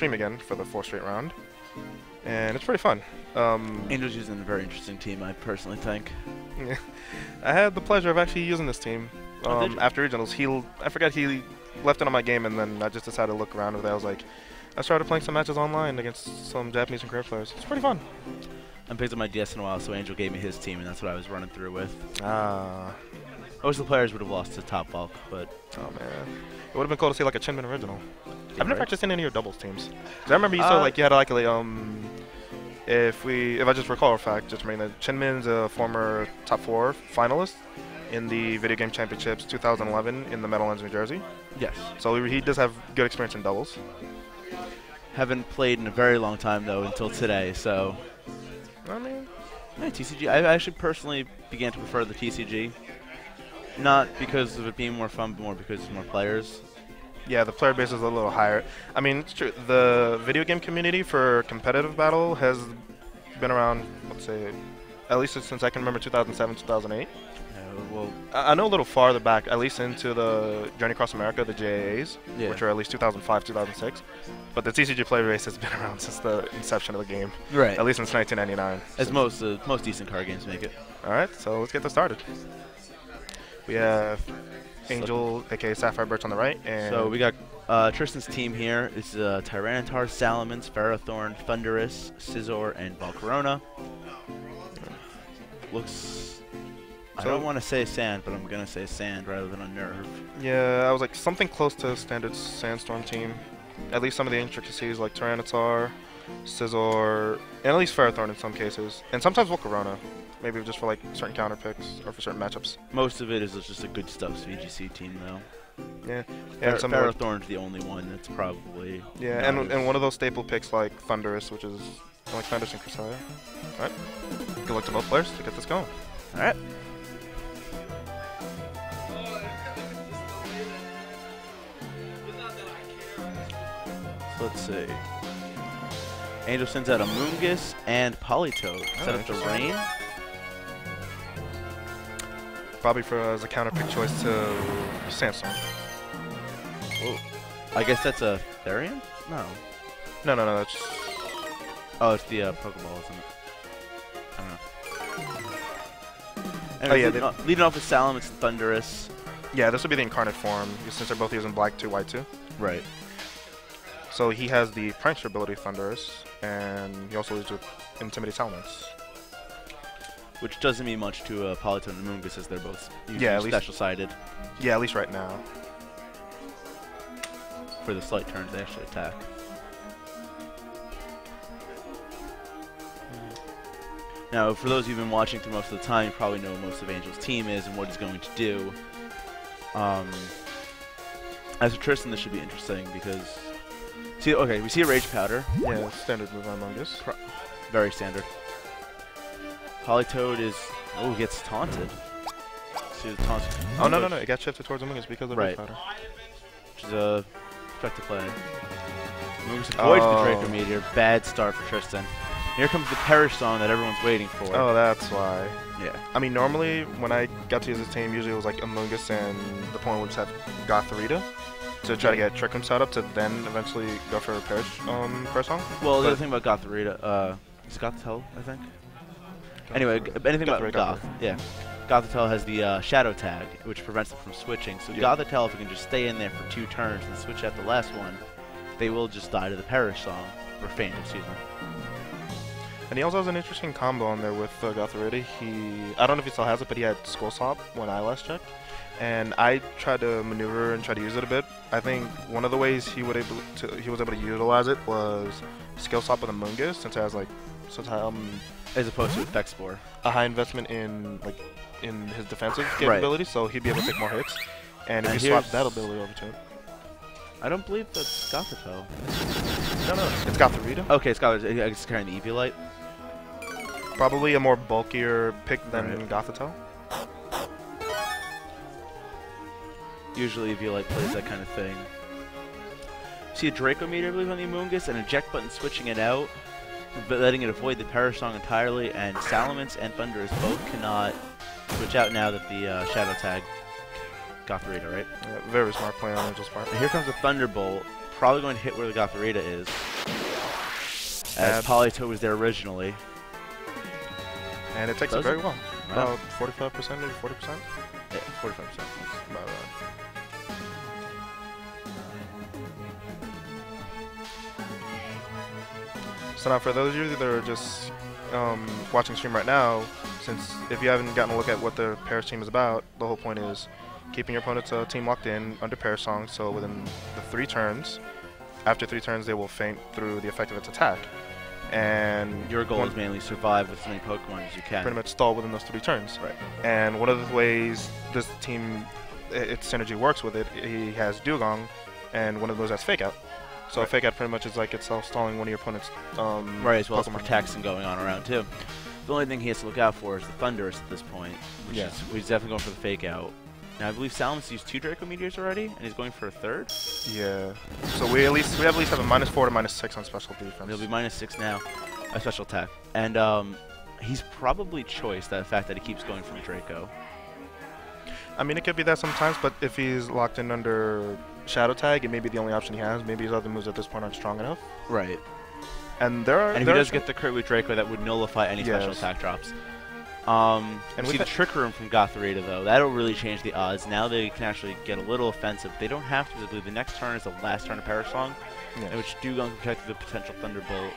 stream again for the 4th straight round, and it's pretty fun. Angel's using a very interesting team, I personally think. Yeah. I had the pleasure of actually using this team after regionals. I forgot he left it on my game, and then I just decided to look around with it. I was like, I started playing some matches online against some Japanese and Korean players. It's pretty fun. I haven't picked up my DS in a while, so Angel gave me his team, and that's what I was running through with. Ah. Most of the players would have lost to Top Bulk, but... Oh, man. It would have been cool to see, like, a Chinman original. Yeah, I've never actually seen any of your doubles teams. 'Cause I remember you said, like, you had, like, if I just recall a fact, just remember that Chinman's a former top 4 finalist in the Video Game Championships 2011 in the Meadowlands, New Jersey. Yes. So he does have good experience in doubles. Haven't played in a very long time, though, until today, so... I mean... Yeah, TCG. I actually personally began to prefer the TCG. Not because of it being more fun, but more because there's more players. Yeah, the player base is a little higher. I mean, it's true. The video game community for competitive battle has been around, let's say, at least since I can remember 2007, 2008. Well, I know a little farther back, at least into the Journey Across America, the JAAs, which are at least 2005, 2006. But the TCG player base has been around since the inception of the game. right. At least since 1999. As most decent card games make it. All right, so let's get this started. We have Angel, aka Sapphire Birch, on the right, and So we got Tristan's team here. It's Tyranitar, Salamence, Ferrothorn, Thundurus, Scizor, and Volcarona. Looks... I don't want to say sand, but I'm going to say sand rather than Unnerve. yeah, I was like something close to a standard Sandstorm team. At least some of the intricacies like Tyranitar, Scizor, and at least Ferrothorn in some cases. And sometimes Volcarona, maybe just for like certain counter picks or for certain matchups. Most of it is just a good stuffs VGC team, though. Yeah, and some Ferrothorn's the only one that's probably... yeah, and one of those staple picks like Thundurus, which is like Thundurus and Cresselia. Alright, good luck to both players to get this going. Alright. So let's see. Angel sends out a Moongus and Politoed. Set up the rain. Probably for as a counter pick choice to Sandstorm. Whoa. I guess that's a Therian? No. No, that's... Oh, it's the Pokeball, isn't it? I don't know. Oh, yeah, leading off with Salamence and Thundurus. Yeah, this would be the incarnate form, since they're both using black 2, white 2. Right. So he has the Prankster ability, Thundurus, and he also leads with Intimidate Salamence. Which doesn't mean much to Politoed and Moongus, as they're both special-sided. Yeah, at least right now. For the slight turns, they actually attack. Now, for those of you who've been watching through most of the time, you probably know what most of Angel's team is and what he's going to do. As for Tristan, this should be interesting because... See, okay, we see a Rage Powder. Yeah, standard move on Mungus. Very standard. Politoed is... Oh, he gets taunted. See the taunt. Oh, no, it got shifted towards Mungus because of Rage Powder. Which is a effective play. Mungus avoids the Draco Meteor. Bad start for Tristan. Here comes the Perish Song that everyone's waiting for. Oh, that's why. Yeah. I mean, normally, when I got to use this team, usually it was like Amoonguss and the point would just have Gotharita to try to get Trick Room set up to then eventually go for a Perish song. Well, the other thing about Gotharita, is it Gothitelle, I think? Anyway, anything about Goth. Yeah. Gothitelle has the Shadow Tag, which prevents it from switching. So Gothitelle, if it can just stay in there for 2 turns and switch out the last one, they will just die to the Perish Song. Or Feint, excuse me. And he also has an interesting combo on there with Gotharita. I don't know if he still has it, but he had Skull Swap when I last checked. And I tried to maneuver and try to use it a bit. I think one of the ways he was able to utilize it was Skill Swap with a Moongus, since it has like as opposed to Effect Spore. A high investment in his defensive capabilities, so he'd be able to take more hits. And if you swap that ability over to it. I don't believe that's Gothitelle. No, it's Gotharita. Okay, it's Gotharita. It's carrying the Eviolite. Probably a more bulkier pick than Gothitelle. Usually Eviolite plays that kind of thing. See a Draco Meteor, I believe, on the Amoonguss, and eject button switching it out, but letting it avoid the Perish Song entirely, and Salamence and Thundurus both cannot switch out now that the Shadow Tag Gotharita, right? Yeah, very smart play on Angel's part. And here comes a Thunderbolt, probably going to hit where the Gotharita is. As Polito was there originally. And it takes it very well. About 45%, maybe 40%? Yeah, 45%. That's about right. So now for those of you that are just watching stream right now, since if you haven't gotten a look at what the Paris team is about, the whole point is keeping your opponent's team locked in under Paris song, so within the 3 turns, after 3 turns they will feint through the effect of its attack. And your goal is mainly survive with as many Pokemon as you can. Pretty much stall within those 3 turns. Right. And one of the ways this team, its synergy works with it, he has Dugong, and one of those has Fake Out. So Fake Out pretty much is like itself stalling one of your opponent's right, as well Pokemon. as protection going on around too. The only thing he has to look out for is the Thunderous at this point, which is he's definitely going for the Fake Out. Now I believe Salamence used 2 Draco Meteors already, and he's going for a 3rd. Yeah. So we at least have a -4 to -6 on special defense. He'll be -6 now, a special attack, and he's probably choiced the fact that he keeps going from Draco. I mean, it could be that sometimes, but if he's locked in under Shadow Tag, it may be the only option he has. Maybe his other moves at this point aren't strong enough. Right. And if he does get the crit with Draco, that would nullify any special attack drops. And see the Trick Room from Gothorita, though, that'll really change the odds. Now they can actually get a little offensive. They don't have to. I believe the next turn is the last turn of Parasong, in which Dugong can protect the potential Thunderbolt,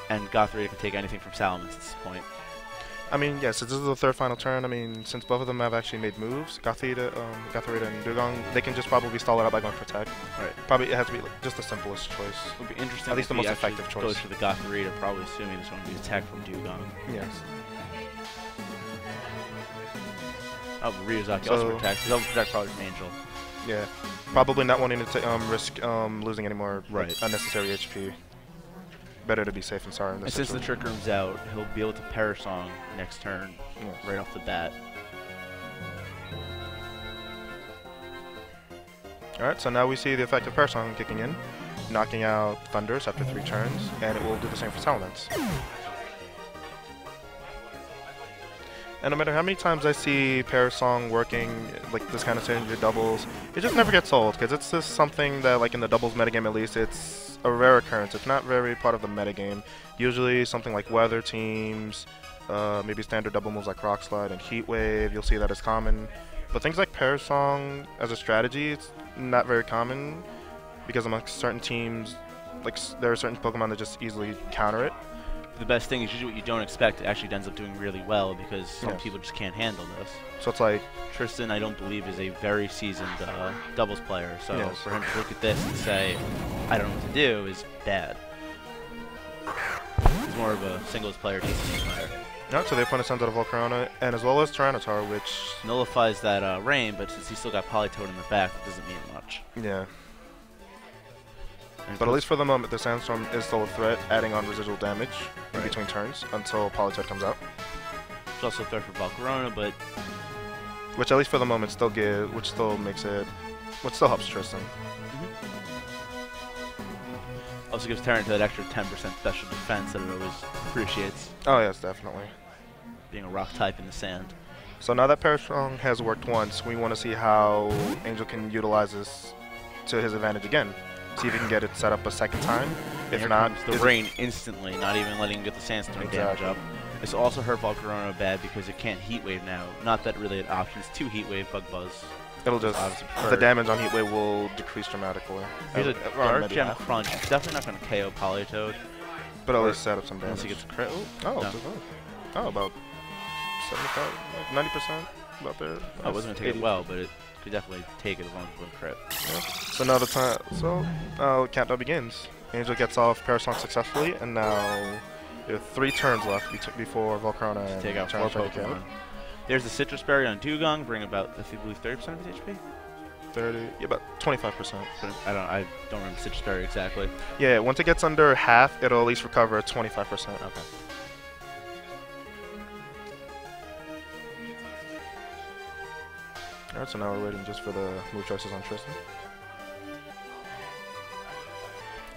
and Gothorita can take anything from Salamence at this point. I mean, yes, this is the 3rd final turn. I mean, since both of them have actually made moves, Gothorita and Dugong, they can just probably stall it out by going for attack. Right. Probably it has to be just the simplest choice. It would be interesting. At least the most effective choice. Goes for the Gothorita, probably assuming this one will be attack from Dugong. Yes. Oh, Ryuzaki also protects. He'll protect probably from Angel. Yeah. Probably not wanting to risk losing any more unnecessary HP. Better to be safe and sorry. And since the Trick Room's out, he'll be able to Parasong next turn, right off the bat. Alright, so now we see the effect of Parasong kicking in, knocking out Thunders after 3 turns, and it will do the same for Salamence. And no matter how many times I see Parasong working, like this kind of synergy doubles, it just never gets old, because it's just something that, like in the doubles metagame at least, it's a rare occurrence. It's not very part of the metagame. Usually something like weather teams, maybe standard double moves like Rock Slide and Heat Wave, you'll see that as common. But things like Parasong as a strategy, it's not very common, because amongst certain teams, like there are certain Pokemon that just easily counter it. The best thing is usually what you don't expect actually ends up doing really well, because some people just can't handle this. So it's like Tristan, I don't believe, is a very seasoned doubles player, so for him to look at this and say, I don't know what to do, is bad. He's more of a singles player, decent player. Alright, so the opponent sends out a Volcarona, and as well as Tyranitar, which nullifies that rain, but since he's still got Politoed in the back, it doesn't mean much. Yeah. But at least for the moment, the Sandstorm is still a threat, adding on residual damage in between turns until Politoed comes out. It's also a threat for Volcarona, but which at least for the moment still still helps Tristan. Also gives Tyranitar that extra 10% special defense that it always appreciates. Oh yes, definitely. Being a rock type in the sand. So now that Parasong has worked once, we want to see how Angel can utilize this to his advantage again. See if he can get it set up a 2nd time. If not, the rain instantly, not even letting him get the Sandstorm damage up. This also hurt Volcarona bad because it can't Heat Wave now. Not that really an option. It's 2 Heat Wave, Bug Buzz. It'll just the damage on Heat Wave will decrease dramatically. Here's a Dark Gem Crunch. It's definitely not going to KO Politoed. But at least set up some damage. Unless he gets a crit. About 75, like 90%, about there. I wasn't going to take it well, but it could definitely take it as long as it was a crit. Yeah. So now the time, countdown begins. Angel gets off Parasong successfully, and now there are 3 turns left before Volcarona take out 4 Pokemon. There's the Citrus Berry on Dugong, bring about, I believe, 30% of his HP? 30, yeah, about 25%. I don't remember Citrus Berry exactly. Yeah, once it gets under half, it'll at least recover 25%. Okay. Alright, so now we're waiting just for the move choices on Tristan.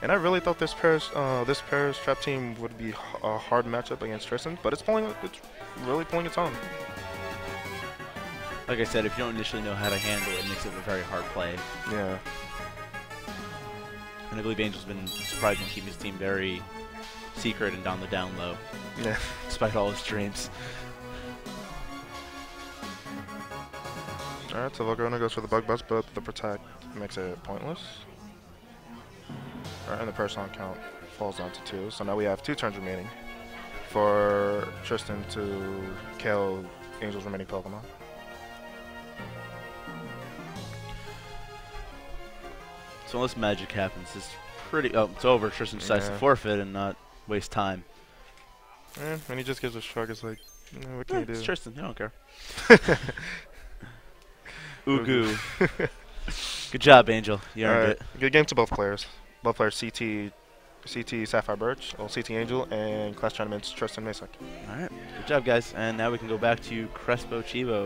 And I really thought this Paris trap team would be a hard matchup against Tristan, but it's really pulling its own. Like I said, if you don't initially know how to handle it, it makes it a very hard play. Yeah. And I believe Angel's been surprised in keeping his team very secret and on the down low. Yeah. Despite all his dreams. Alright, so Zarona goes for the bug buzz, but the protect makes it pointless. Alright, and the personal count falls down to 2. So now we have 2 turns remaining for Tristan to kill Angel's remaining Pokemon. So unless magic happens, it's pretty. Oh, it's over. Tristan decides to forfeit and not waste time. And he just gives a shrug. It's like, what can you do? It's Tristan. I don't care. Ugu. Good job, Angel. You earned it. Good game to both players. Both players, CT Sapphire Birch, or CT Angel, and Class Tournaments Tristan Macek. All right. Good job, guys. And now we can go back to Crespo Chivo.